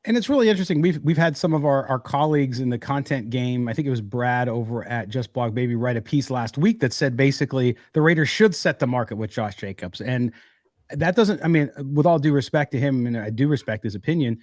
And it's really interesting. We've had some of our colleagues in the content game. I think it was Brad over at Just Blog Baby write a piece last week that said basically the Raiders should set the market with Josh Jacobs. And that doesn't, I mean, with all due respect to him, and I do respect his opinion,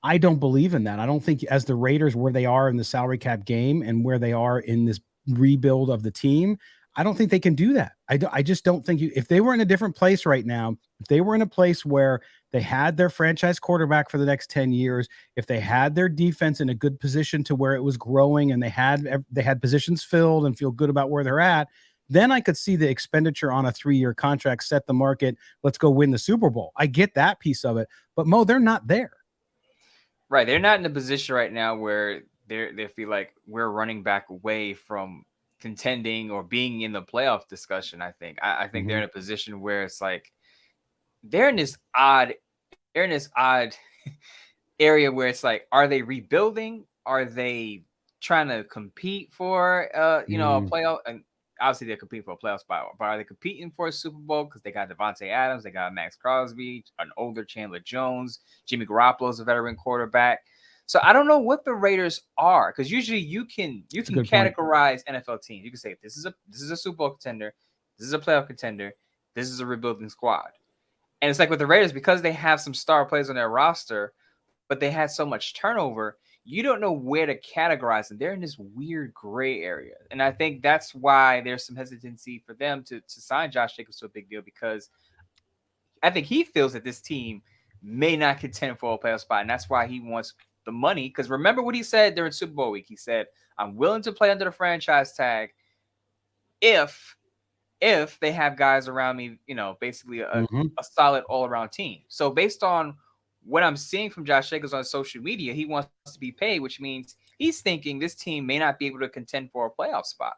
I don't believe in that. I don't think as the Raiders, where they are in the salary cap game and where they are in this rebuild of the team, I don't think they can do that. I just don't think if they were in a different place right now, if they were in a place where they had their franchise quarterback for the next 10 years, if they had their defense in a good position to where it was growing and they had positions filled and feel good about where they're at, then I could see the expenditure on a 3-year contract set the market. Let's go win the Super Bowl. I get that piece of it, but Mo, they're not there. Right. They're not in a position right now where they feel like we're running back away from contending or being in the playoff discussion. I think they're in a position where it's like they're in this odd area where it's like, are they rebuilding? Are they trying to compete for a playoff? And obviously they're competing for a playoff spot, but are they competing for a Super Bowl? Because they got Devontae Adams, they got Max Crosby, an older Chandler Jones, Jimmy Garoppolo's a veteran quarterback. So I don't know what the Raiders are, because usually you can categorize NFL teams. You can say this is a Super Bowl contender, this is a playoff contender, this is a rebuilding squad. And it's like with the Raiders, because they have some star players on their roster, but they had so much turnover, you don't know where to categorize them. They're in this weird gray area. And I think that's why there's some hesitancy for them to sign Josh Jacobs to a big deal, because I think he feels that this team may not contend for a playoff spot. And that's why he wants the money. Because remember what he said during Super Bowl week. He said, I'm willing to play under the franchise tag if they have guys around me, basically a solid all-around team. So based on what I'm seeing from Josh Jacobs on social media, he wants to be paid, which means he's thinking this team may not be able to contend for a playoff spot.